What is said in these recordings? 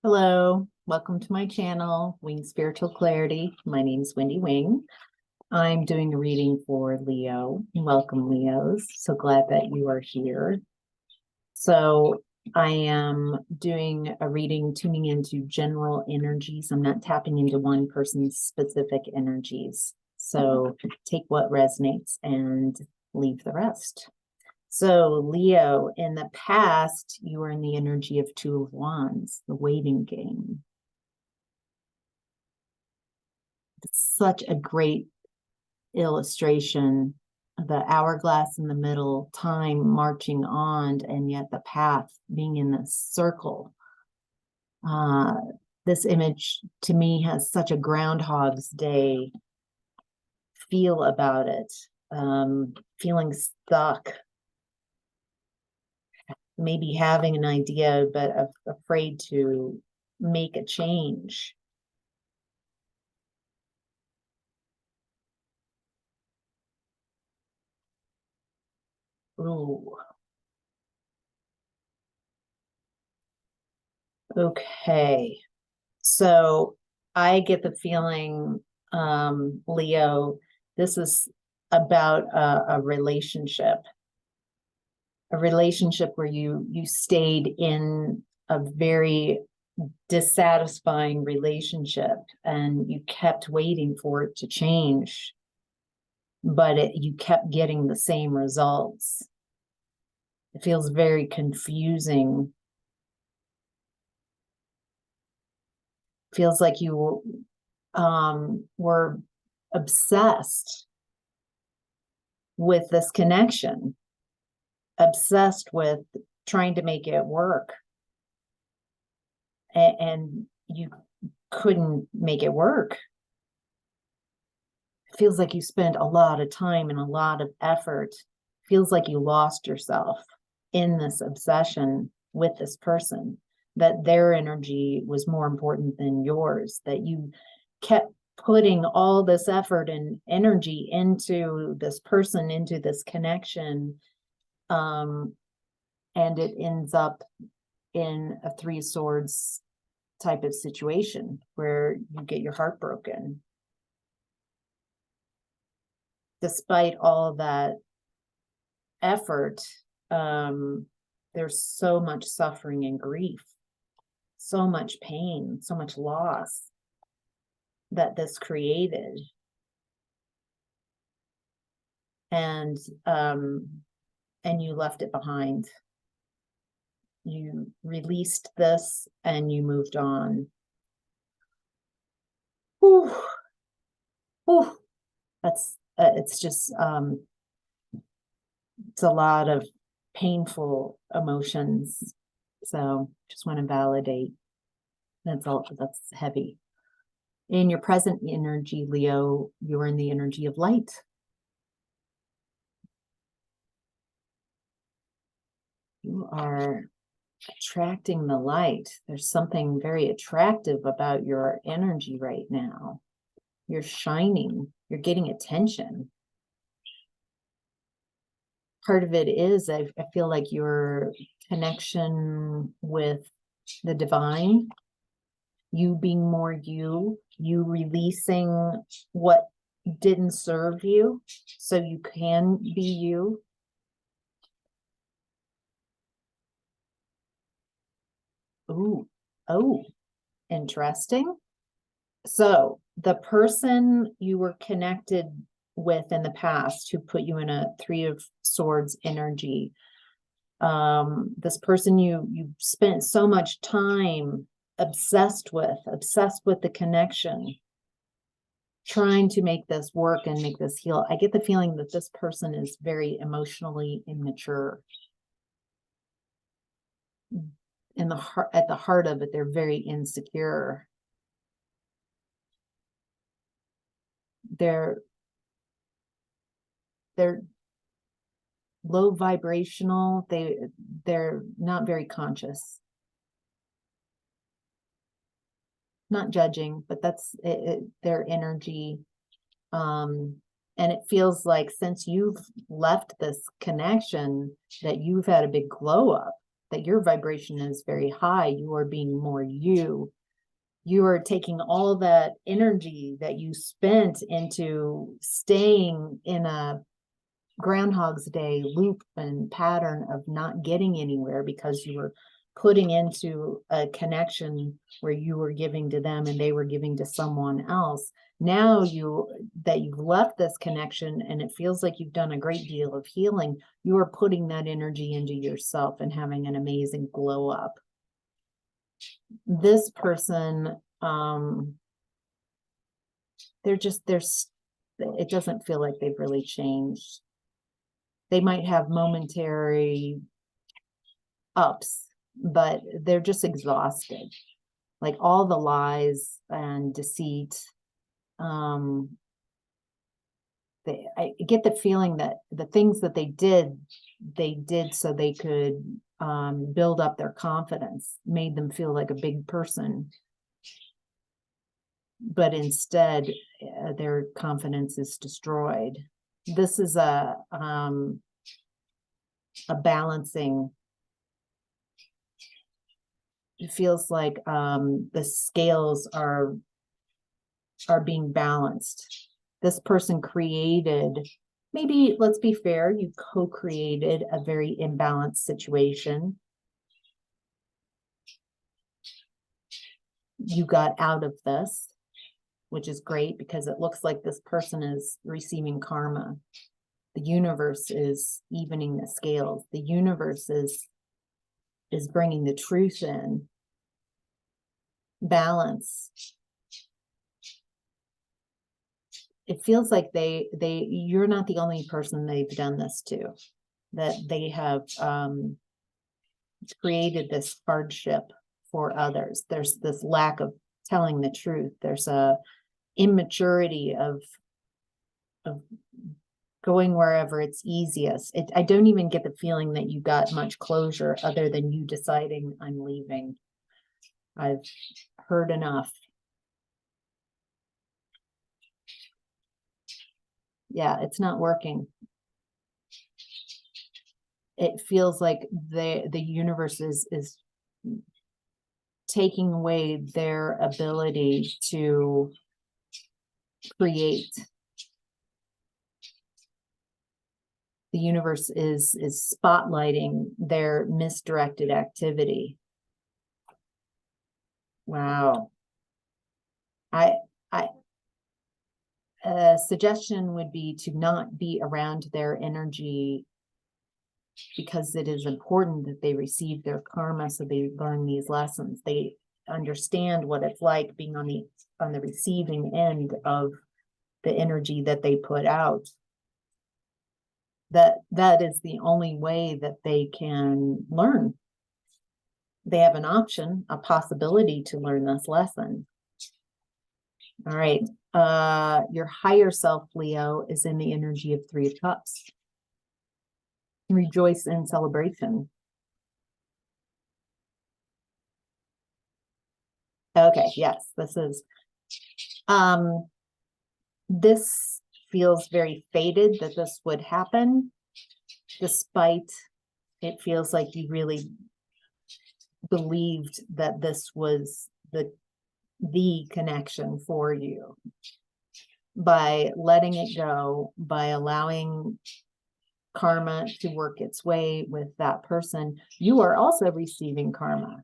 Hello, welcome to my channel, Wing Spiritual Clarity. My name is Wendy Wing. I'm doing a reading for Leo. Welcome, Leos. So glad that you are here. So I am doing a reading, tuning into general energies. I'm not tapping into one person's specific energies. So take what resonates and leave the rest. So Leo, in the past, you were in the energy of Two of Wands, the waiting game. It's such a great illustration. The hourglass in the middle, time marching on, and yet the path being in this circle. This image to me has such a Groundhog's Day feel about it. Feeling stuck. Maybe having an idea, but afraid to make a change. Ooh. Okay. So I get the feeling, Leo, this is about a relationship where you stayed in a very dissatisfying relationship and you kept waiting for it to change, but you kept getting the same results. It feels very confusing. Feels like you were obsessed with this connection, obsessed with trying to make it work, and you couldn't make it work. It feels like you spent a lot of time and a lot of effort. It feels like you lost yourself in this obsession with this person, that their energy was more important than yours, that you kept putting all this effort and energy into this person, into this connection, and it ends up in a Three of Swords type of situation where you get your heart broken. Despite all of that effort, there's so much suffering and grief, so much pain, so much loss that this created. And you left it behind. You released this and you moved on. Whew. Whew. That's it's just it's a lot of painful emotions. So just want to validate. That's heavy. In your present energy, Leo, you're in the energy of light. You are attracting the light. There's something very attractive about your energy right now. You're shining. You're getting attention. Part of it is, I feel like your connection with the divine, you being more you releasing what didn't serve you so you can be you. Ooh, oh, interesting. So the person you were connected with in the past who put you in a Three of Swords energy, this person you spent so much time obsessed with the connection, trying to make this work and make this heal. I get the feeling that this person is very emotionally immature. In the heart, at the heart of it, they're very insecure. They're low vibrational. They're not very conscious. Not judging, but that's their energy. And it feels like since you've left this connection that you've had a big glow up, that your vibration is very high. You are being more you. You are taking all that energy that you spent into staying in a Groundhog's Day loop and pattern of not getting anywhere because you were putting into a connection where you were giving to them and they were giving to someone else. Now you've left this connection and it feels like you've done a great deal of healing, you are putting that energy into yourself and having an amazing glow up. This person, it doesn't feel like they've really changed. They might have momentary ups, but they're just exhausted. Like all the lies and deceit. I get the feeling that the things that they did so they could build up their confidence, made them feel like a big person. But instead, their confidence is destroyed. This is a balancing. It feels like the scales are being balanced. This person created, maybe let's be fair, you co-created a very imbalanced situation. You got out of this, which is great because it looks like this person is receiving karma. The universe is evening the scales. The universe is bringing the truth in. Balance. It feels like you're not the only person they've done this to, that they have created this hardship for others. There's this lack of telling the truth. There's a immaturity of going wherever it's easiest. I don't even get the feeling that you got much closure other than you deciding I'm leaving. I've heard enough. Yeah, it's not working. It feels like the universe is taking away their ability to create. The universe is spotlighting their misdirected activity. Wow. A suggestion would be to not be around their energy because it is important that they receive their karma so they learn these lessons. They understand what it's like being on the receiving end of the energy that they put out. That is the only way that they can learn. They have an option, a possibility to learn this lesson. All right. Your higher self, Leo, is in the energy of 3 of Cups. Rejoice in celebration. Okay, yes, this is. This feels very fated that this would happen, despite it feels like you really believed that this was the connection for you. By letting it go, by allowing karma to work its way with that person, you are also receiving karma.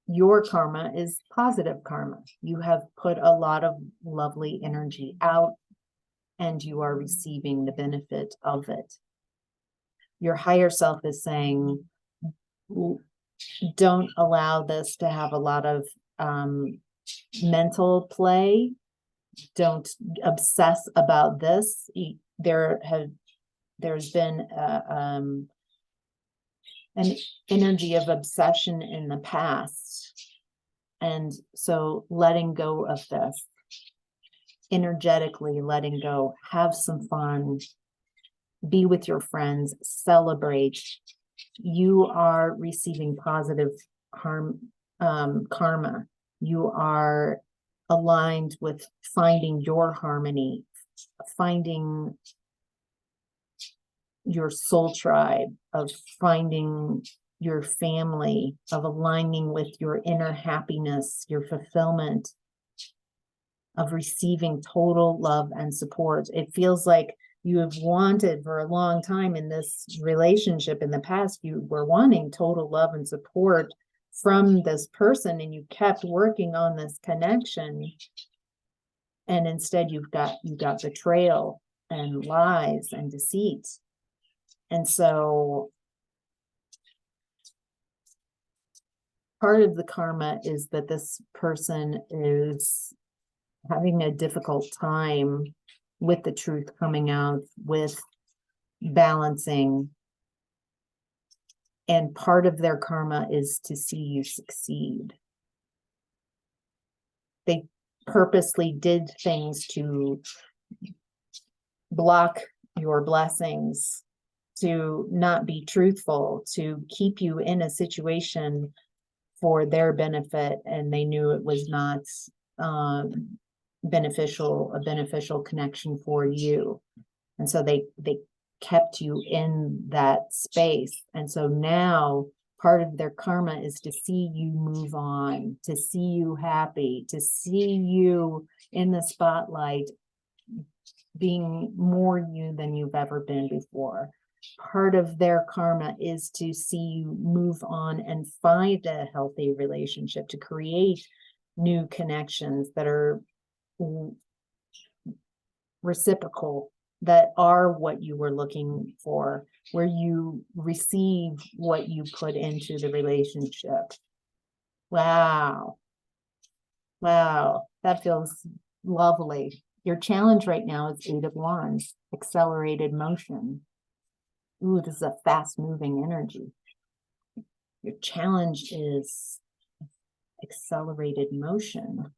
Your karma is positive karma. You have put a lot of lovely energy out and you are receiving the benefit of it. Your higher self is saying, don't allow this to have a lot of mental play. Don't obsess about this. There's been an energy of obsession in the past. And so letting go of this, energetically letting go, have some fun, be with your friends, celebrate. You are receiving positive karma. You are aligned with finding your harmony, finding your soul tribe, of finding your family, of aligning with your inner happiness, your fulfillment, of receiving total love and support. It feels like you have wanted for a long time in this relationship. In the past, you were wanting total love and support from this person, and you kept working on this connection. And instead you got betrayal and lies and deceit. And so part of the karma is that this person is having a difficult time with the truth coming out, with balancing. And part of their karma is to see you succeed. They purposely did things to block your blessings, to not be truthful, to keep you in a situation for their benefit, and they knew it was not a beneficial connection for you. And so they kept you in that space. And so now part of their karma is to see you move on, to see you happy, to see you in the spotlight, being more you than you've ever been before. Part of their karma is to see you move on and find a healthy relationship, to create new connections that are reciprocal, that are what you were looking for, where you receive what you put into the relationship. Wow. Wow, that feels lovely. Your challenge right now is 8 of Wands, accelerated motion. Ooh, this is a fast-moving energy. Your challenge is accelerated motion.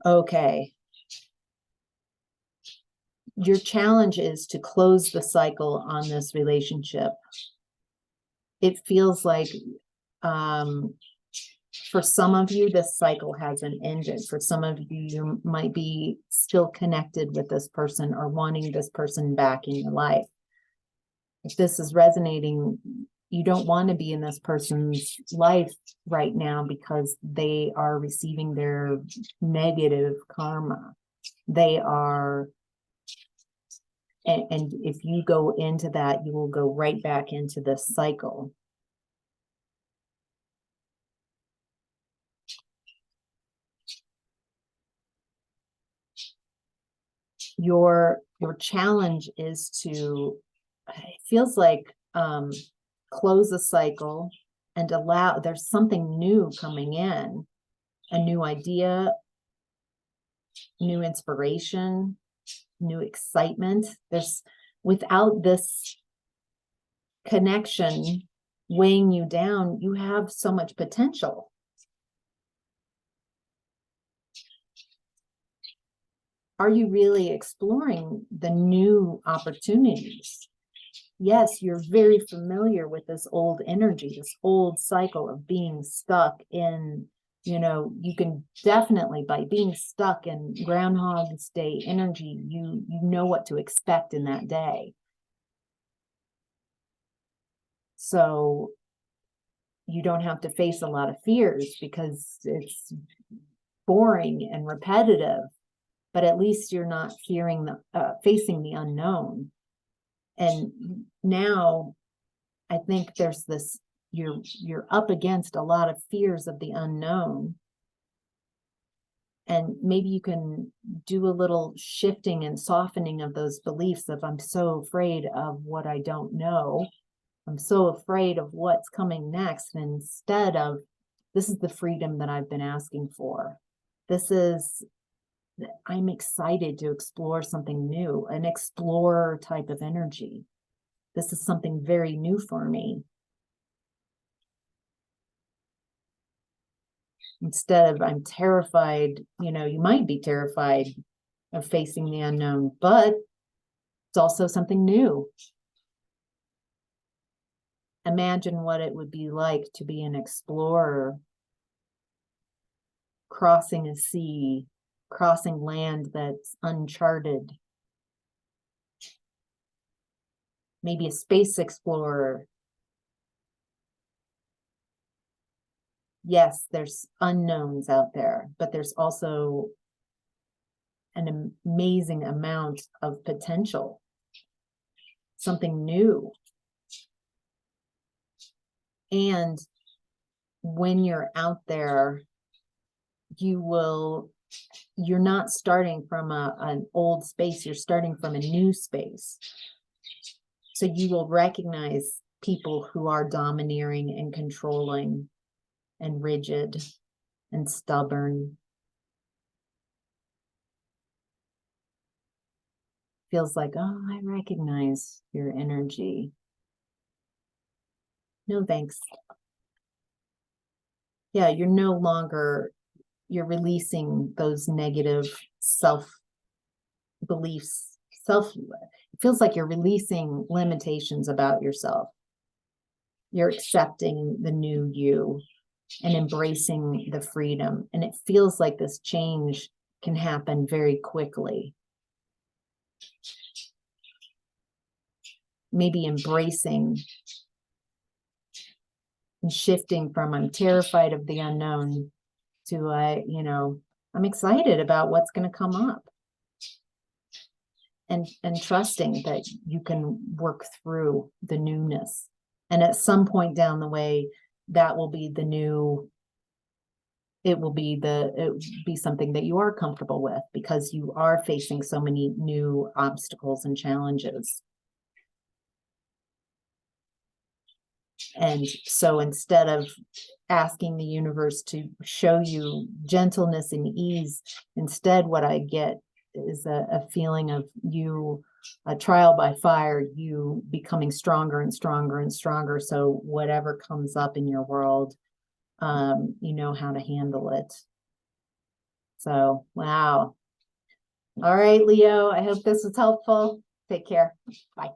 Okay. Your challenge is to close the cycle on this relationship. It feels like for some of you, this cycle hasn't ended. For some of you, you might be still connected with this person or wanting this person back in your life. If this is resonating, you don't want to be in this person's life right now because they are receiving their negative karma. They are, and if you go into that, you will go right back into this cycle. Your challenge is to, it feels like, close the cycle and allow, there's something new coming in, a new idea, new inspiration, new excitement. There's, without this connection weighing you down, you have so much potential. Are you really exploring the new opportunities? Yes, you're very familiar with this old energy, this old cycle of being stuck in, you can definitely, by being stuck in Groundhog's Day energy, you know what to expect in that day. So you don't have to face a lot of fears because it's boring and repetitive, but at least you're not facing the unknown. And now I think there's this, you're up against a lot of fears of the unknown. And maybe you can do a little shifting and softening of those beliefs of, I'm so afraid of what I don't know. I'm so afraid of what's coming next. Instead of, this is the freedom that I've been asking for. This is, I'm excited to explore something new, an explorer type of energy. This is something very new for me. Instead of, I'm terrified, you might be terrified of facing the unknown, but it's also something new. Imagine what it would be like to be an explorer, crossing a sea, crossing land that's uncharted. maybe a space explorer. Yes, there's unknowns out there, but there's also an amazing amount of potential, something new. And when you're out there, you're not starting from an old space, you're starting from a new space. So you will recognize people who are domineering and controlling and rigid and stubborn. Feels like, oh, I recognize your energy. No, thanks. Yeah, you're no longer, you're releasing those negative self-beliefs. It feels like you're releasing limitations about yourself. You're accepting the new you and embracing the freedom. And it feels like this change can happen very quickly. Maybe embracing and shifting from I'm terrified of the unknown to I'm excited about what's going to come up. And trusting that you can work through the newness. And at some point down the way, that will be the new, it will be something that you are comfortable with because you are facing so many new obstacles and challenges. And so instead of asking the universe to show you gentleness and ease, instead what I get is a feeling of you, a trial by fire, you becoming stronger and stronger and stronger. So whatever comes up in your world, you know how to handle it. So, wow. All right, Leo, I hope this was helpful. Take care. Bye.